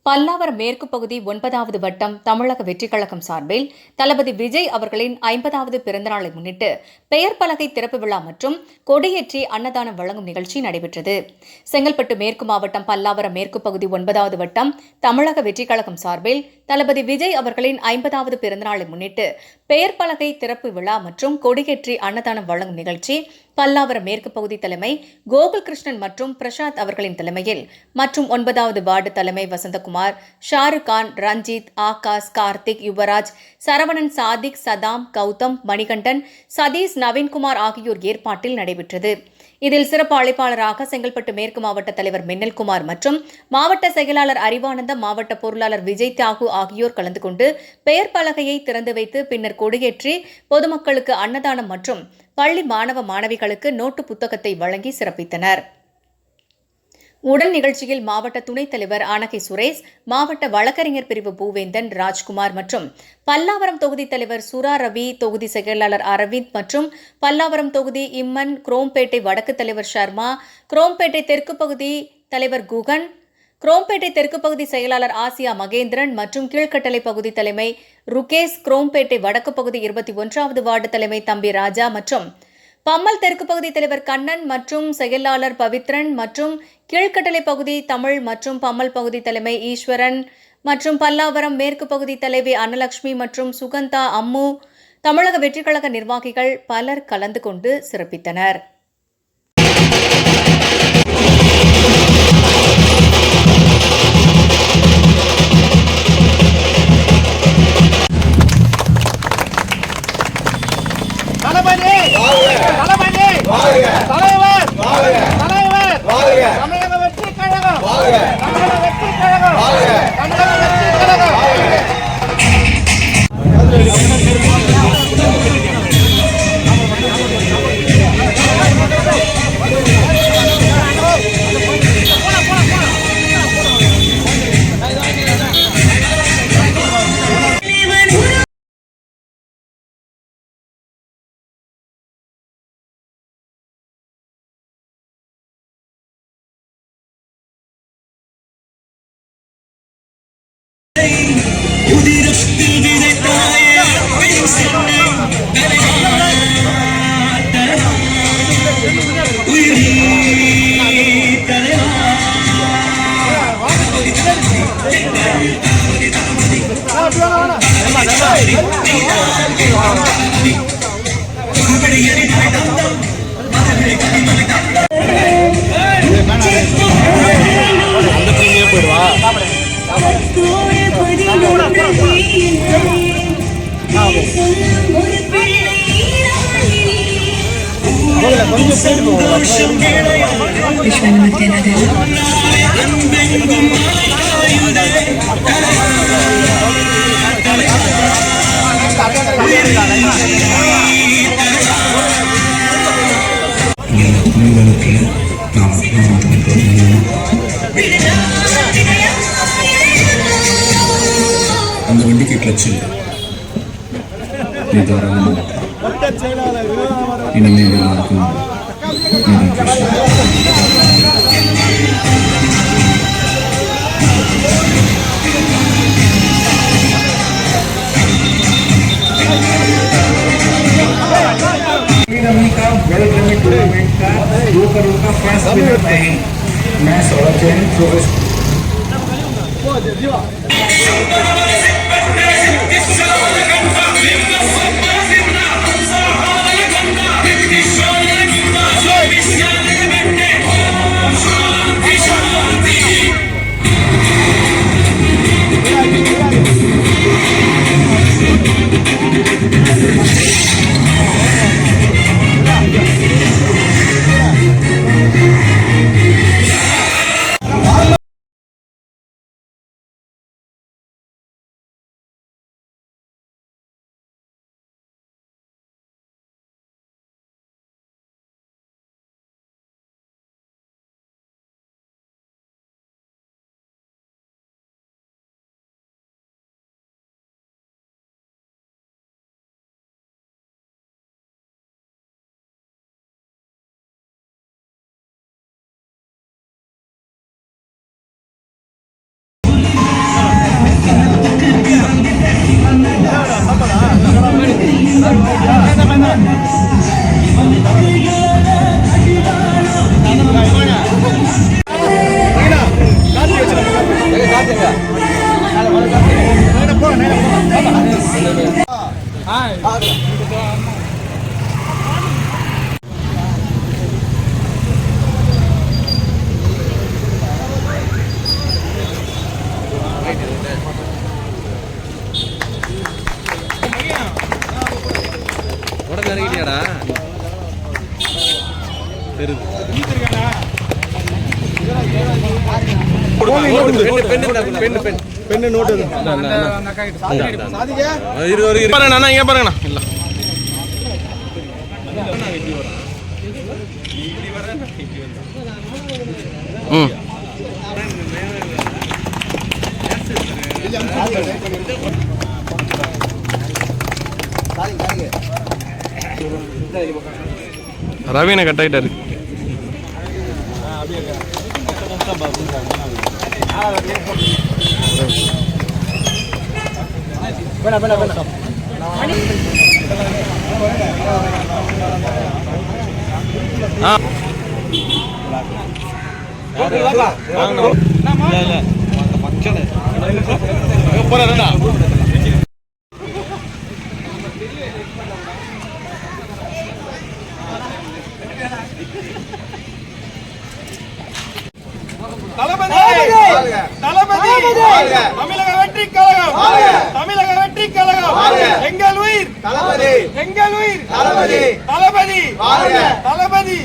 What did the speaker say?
பல்லாவரம் மேற்கு பகுதி 9வது வட்டம் தமிழக வெற்றிக் கழகம் சார்பில் தளபதி விஜய் அவர்களின் 50வது பிறந்தநாளை முன்னிட்டு பெயர் பலகை திறப்பு விழா மற்றும் கொடியேற்றி அன்னதானம் வழங்கும் நிகழ்ச்சி நடைபெற்றது. செங்கல்பட்டு மேற்கு மாவட்டம் பல்லாவரம் மேற்கு பகுதி 9வது வட்டம் தமிழக வெற்றிக் கழகம் சார்பில் தளபதி விஜய் அவர்களின் 50வது பிறந்தநாளை முன்னிட்டு பெயர் பலகை திறப்பு விழா மற்றும் கொடியேற்றி அன்னதானம் வழங்கும் நிகழ்ச்சி பல்லாவரம் மேற்கு பகுதி தலைமை கோகுல்கிருஷ்ணன் மற்றும் பிரசாத் அவர்களின் தலைமையில் மற்றும் 9வது வார்டு தலைமை வசந்தகுமார், ஷாருக் கான், ரஞ்சித், ஆகாஷ், கார்த்திக், யுவராஜ், சரவணன், சாதிக், சதாம், கௌதம், மணிகண்டன், சதீஷ், நவீன்குமார் ஆகியோர் ஏற்பாட்டில் நடைபெற்றது. இதில் சிறப்பு அழைப்பாளராக செங்கல்பட்டு மேற்கு மாவட்ட தலைவர் மின்னல்குமார் மற்றும் மாவட்ட செயலாளர் அறிவானந்தம், மாவட்ட பொருளாளர் விஜய் தியாகு ஆகியோர் கலந்து கொண்டு பெயர் பலகையை திறந்து வைத்து பின்னர் கொடியேற்றி பொதுமக்களுக்கு அன்னதானம் மற்றும் பள்ளி மாணவ மாணவிகளுக்கு நோட்டு புத்தகத்தை வழங்கி சிறப்பித்தனர். உடன் நிகழ்ச்சியில் மாவட்ட துணைத் தலைவர் ஆனகை சுரேஷ், மாவட்ட வழக்கறிஞர் பிரிவு பூவேந்தன், ராஜ்குமார் மற்றும் பல்லாவரம் தொகுதி தலைவர் சுரா ரவி, தொகுதி செயலாளர் அரவிந்த் மற்றும் பல்லாவரம் தொகுதி இம்மன், குரோம்பேட்டை வடக்கு தலைவர் சர்மா, குரோம்பேட்டை தெற்கு பகுதி தலைவர் குகன், குரோம்பேட்டை தெற்கு பகுதி செயலாளர் ஆசியா மகேந்திரன் மற்றும் கீழ்கட்டளை பகுதி தலைமை ருகேஷ், குரோம்பேட்டை வடக்கு பகுதி 21வது வார்டு தலைமை தம்பி ராஜா மற்றும் பம்மல் தெற்கு பகுதி தலைவர் கண்ணன் மற்றும் செயலாளர் பவித்ரன் மற்றும் கீழ்கட்டளை பகுதி தமிழ் மற்றும் பம்மல் பகுதி தலைமை ஈஸ்வரன் மற்றும் பல்லாவரம் மேற்கு பகுதி தலைவி அன்னலட்சுமி மற்றும் சுகந்தா, அம்மு, தமிழக வெற்றிக் கழக நிர்வாகிகள் பலர் கலந்து கொண்டு சிறப்பித்தனர். உதிரத்தில் விதைத்தாயே உயிரி அந்த வண்டிக்கு கிளட்ச் இல்லை. இனிமேல் எல்லாருக்கும் मैं सौरभ जैन இறங்கிட்டியாடா பெண்ணு நோட்டு பாருங்கண்ணா இங்க பாருங்கண்ணா இல்ல ம் ரவீனை கட் ஆயிட்டாரு தமிழக வெற்றி கழகம் தமிழக வெற்றி கழகம் எங்கள் உயிர் தளபதி எங்கள் உயிர் தளபதி தளபதி தளபதி